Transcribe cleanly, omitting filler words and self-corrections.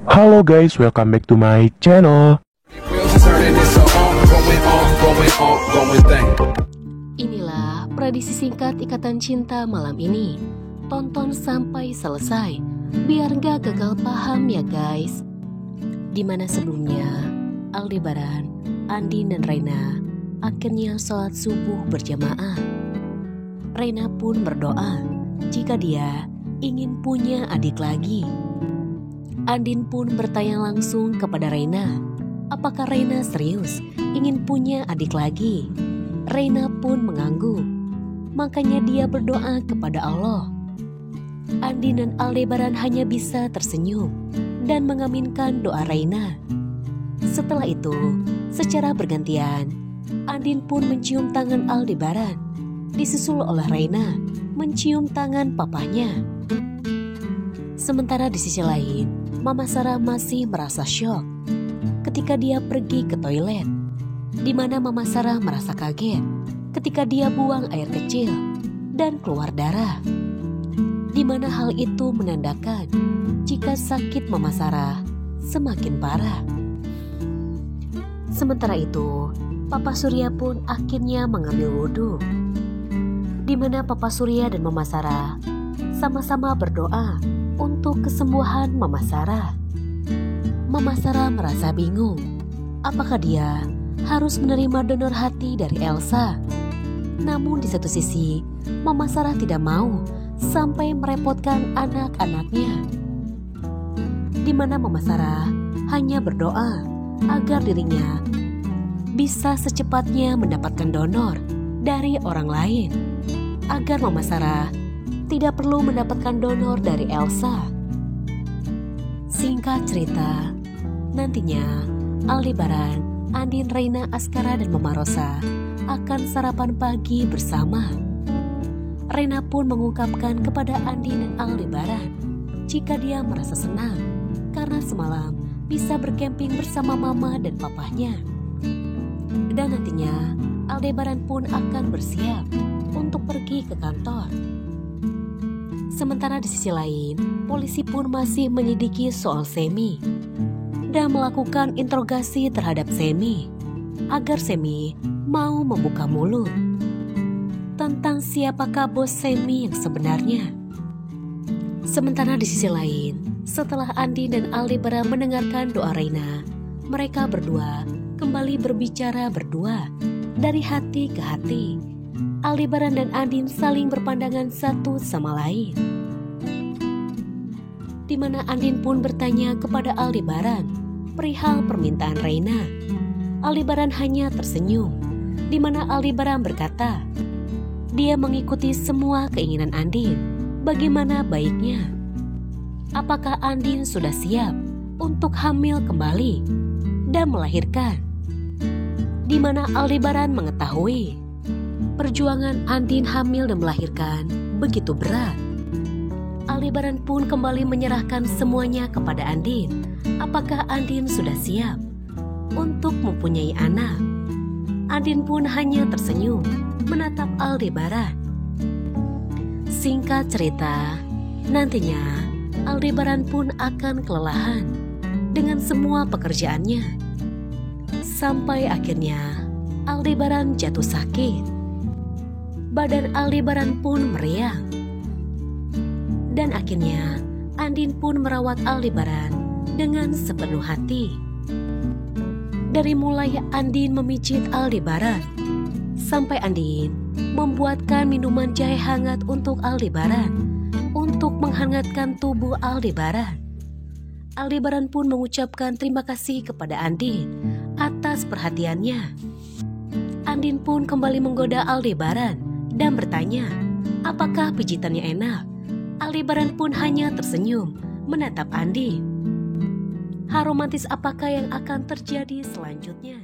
Halo guys, welcome back to my channel. Inilah prediksi singkat Ikatan Cinta malam ini. Tonton sampai selesai, biar gak gagal paham ya guys. Dimana sebelumnya, Aldebaran, Andin dan Reina akhirnya sholat subuh berjamaah. Reina pun berdoa jika dia ingin punya adik lagi. Andin pun bertanya langsung kepada Reina, apakah Reina serius ingin punya adik lagi? Reina pun mengangguk, makanya dia berdoa kepada Allah. Andin dan Aldebaran hanya bisa tersenyum dan mengaminkan doa Reina. Setelah itu, secara bergantian, Andin pun mencium tangan Aldebaran, disusul oleh Reina mencium tangan papahnya. Sementara di sisi lain, Mama Sarah masih merasa syok ketika dia pergi ke toilet, di mana Mama Sarah merasa kaget ketika dia buang air kecil dan keluar darah, di mana hal itu menandakan jika sakit Mama Sarah semakin parah. Sementara itu, Papa Surya pun akhirnya mengambil wudhu, di mana Papa Surya dan Mama Sarah sama-sama berdoa untuk kesembuhan Mama Sarah. Mama Sarah merasa bingung, apakah dia harus menerima donor hati dari Elsa. Namun di satu sisi, Mama Sarah tidak mau sampai merepotkan anak-anaknya, di mana Mama Sarah hanya berdoa agar dirinya bisa secepatnya mendapatkan donor dari orang lain, agar Mama Sarah tidak perlu mendapatkan donor dari Elsa. Singkat cerita, nantinya Aldebaran, Andin, Reina, Askara, dan Mama Rosa akan sarapan pagi bersama. Reina pun mengungkapkan kepada Andin dan Aldebaran jika dia merasa senang karena semalam bisa berkemping bersama mama dan papahnya. Dan nantinya Aldebaran pun akan bersiap untuk pergi ke kantor. Sementara di sisi lain, polisi pun masih menyelidiki soal Semi dan melakukan interogasi terhadap Semi agar Semi mau membuka mulut tentang siapakah bos Semi yang sebenarnya. Sementara di sisi lain, setelah Andin dan Aldebaran mendengarkan doa Reina, mereka berdua kembali berbicara berdua dari hati ke hati. Aldebaran dan Andin saling berpandangan satu sama lain, di mana Andin pun bertanya kepada Aldebaran perihal permintaan Reina. Aldebaran hanya tersenyum, di mana Aldebaran berkata dia mengikuti semua keinginan Andin. Bagaimana baiknya? Apakah Andin sudah siap untuk hamil kembali dan melahirkan? Di mana Aldebaran mengetahui perjuangan Andin hamil dan melahirkan begitu berat. Aldebaran pun kembali menyerahkan semuanya kepada Andin. Apakah Andin sudah siap untuk mempunyai anak? Andin pun hanya tersenyum menatap Aldebaran. Singkat cerita, nantinya Aldebaran pun akan kelelahan dengan semua pekerjaannya. Sampai akhirnya Aldebaran jatuh sakit. Badan Aldebaran pun meriang. Dan akhirnya Andin pun merawat Aldebaran dengan sepenuh hati. Dari mulai Andin memijit Aldebaran, sampai Andin membuatkan minuman jahe hangat untuk Aldebaran untuk menghangatkan tubuh Aldebaran. Aldebaran pun mengucapkan terima kasih kepada Andin atas perhatiannya. Andin pun kembali menggoda Aldebaran dan bertanya, apakah pijitannya enak? Aldebaran pun hanya tersenyum menatap Andin. Hal romantis apakah yang akan terjadi selanjutnya?